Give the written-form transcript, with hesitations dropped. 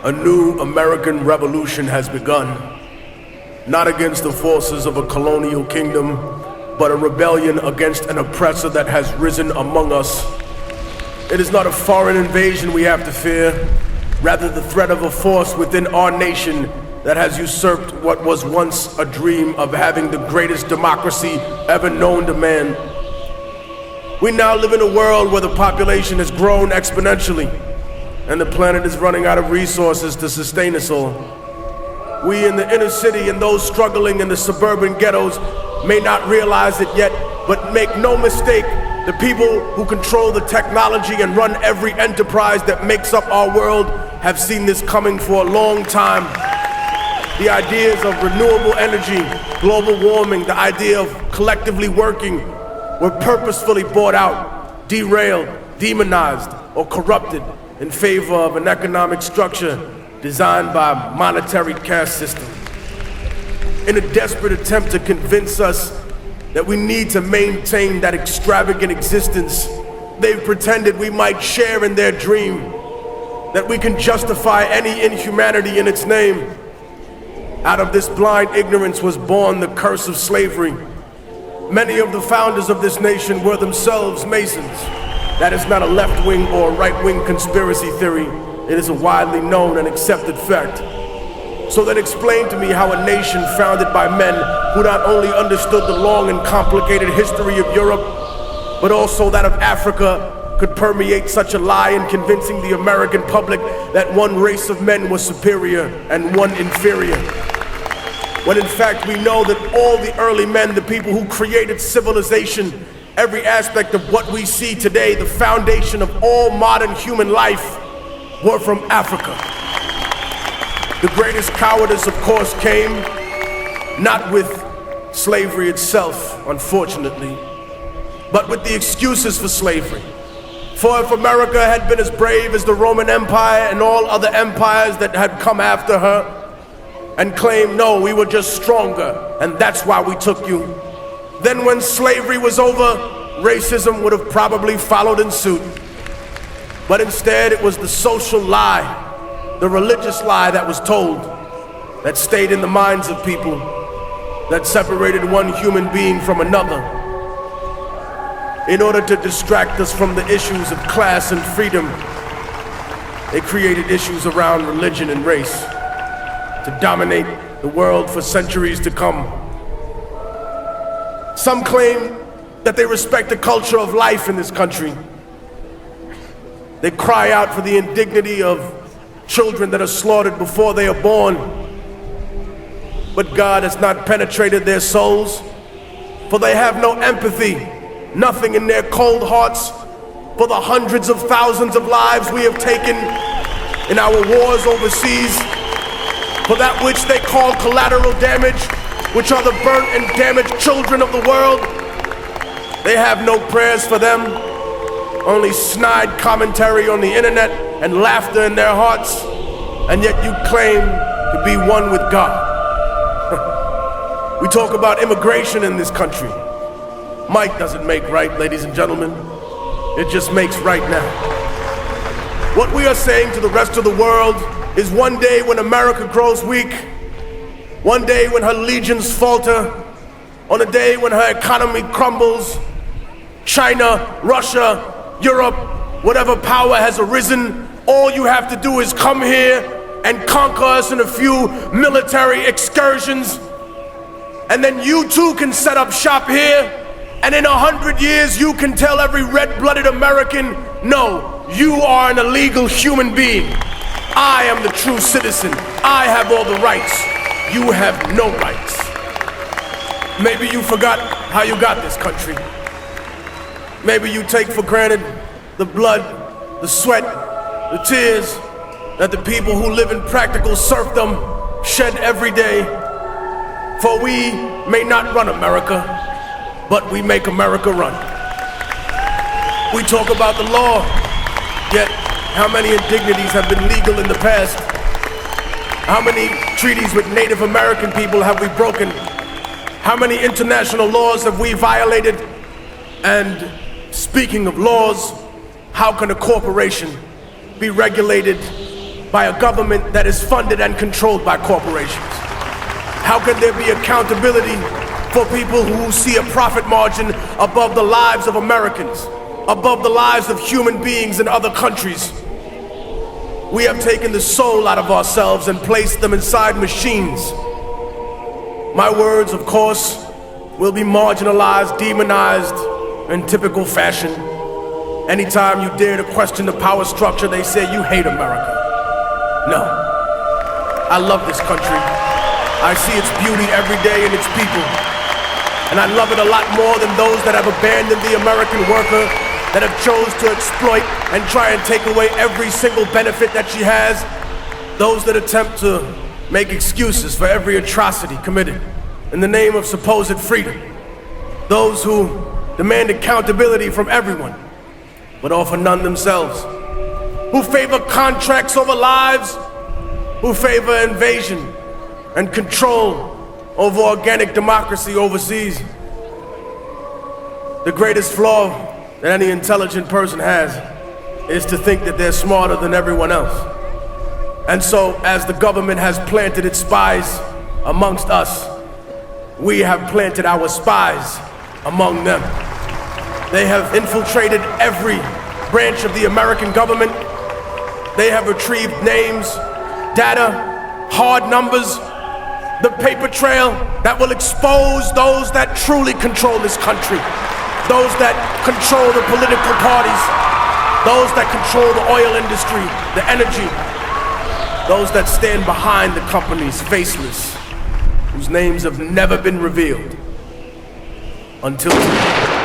A new American revolution has begun, not against the forces of a colonial kingdom, but a rebellion against an oppressor that has risen among us. It is not a foreign invasion we have to fear, rather the threat of a force within our nation that has usurped what was once a dream of having the greatest democracy ever known to man. We now live in a world where the population has grown exponentially, and the planet is running out of resources to sustain us all. We in the inner city and those struggling in the suburban ghettos may not realize it yet, but make no mistake, the people who control the technology and run every enterprise that makes up our world have seen this coming for a long time. The ideas of renewable energy, global warming, the idea of collectively working were purposefully bought out, derailed, demonized, or corrupted in favor of an economic structure designed by a monetary caste system. In a desperate attempt to convince us that we need to maintain that extravagant existence, they've pretended we might share in their dream, that we can justify any inhumanity in its name. Out of this blind ignorance was born the curse of slavery. Many of the founders of this nation were themselves Masons. That is not a left-wing or right-wing conspiracy theory. It is a widely known and accepted fact. So then explain to me how a nation founded by men who not only understood the long and complicated history of Europe, but also that of Africa, could permeate such a lie in convincing the American public that one race of men was superior and one inferior. When in fact we know that all the early men, the people who created civilization, every aspect of what we see today, the foundation of all modern human life, were from Africa. The greatest cowardice, of course, came not with slavery itself, unfortunately, but with the excuses for slavery. For if America had been as brave as the Roman Empire and all other empires that had come after her, and claimed, no, we were just stronger, and that's why we took you, then when slavery was over, racism would have probably followed in suit. But instead, it was the social lie, the religious lie that was told, that stayed in the minds of people, that separated one human being from another, in order to distract us from the issues of class and freedom. They created issues around religion and race to dominate the world for centuries to come. Some claim that they respect the culture of life in this country. They cry out for the indignity of children that are slaughtered before they are born. But God has not penetrated their souls, for they have no empathy, nothing in their cold hearts for the hundreds of thousands of lives we have taken in our wars overseas, for that which they call collateral damage, which are the burnt and damaged children of the world. They have no prayers for them, only snide commentary on the internet and laughter in their hearts, and yet you claim to be one with God. We talk about immigration in this country. Might doesn't make right, ladies and gentlemen. It just makes right now. What we are saying to the rest of the world is one day when America grows weak, one day when her legions falter, on a day when her economy crumbles, China, Russia, Europe, whatever power has arisen, all you have to do is come here and conquer us in a few military excursions, and then you too can set up shop here, and in 100 years you can tell every red-blooded American, no, you are an illegal human being. I am the true citizen. I have all the rights. You have no rights. Maybe you forgot how you got this country. Maybe you take for granted the blood, the sweat, the tears that the people who live in practical serfdom shed every day. For we may not run America, but we make America run. We talk about the law, yet how many indignities have been legal in the past? How many treaties with Native American people have we broken? How many international laws have we violated? And speaking of laws, how can a corporation be regulated by a government that is funded and controlled by corporations? How can there be accountability for people who see a profit margin above the lives of Americans, above the lives of human beings in other countries? We have taken the soul out of ourselves and placed them inside machines. My words, of course, will be marginalized, demonized in typical fashion. Anytime you dare to question the power structure, they say you hate America. No, I love this country. I see its beauty every day in its people. And I love it a lot more than those that have abandoned the American worker, that have chose to exploit and try and take away every single benefit that she has. Those that attempt to make excuses for every atrocity committed in the name of supposed freedom. Those who demand accountability from everyone, but offer none themselves. Who favor contracts over lives, who favor invasion and control over organic democracy overseas. The greatest flaw that any intelligent person has is to think that they're smarter than everyone else. And so, as the government has planted its spies amongst us, we have planted our spies among them. They have infiltrated every branch of the American government. They have retrieved names, data, hard numbers, the paper trail that will expose those that truly control this country, those that control the political parties, those that control the oil industry, the energy, those that stand behind the companies, faceless, whose names have never been revealed until today.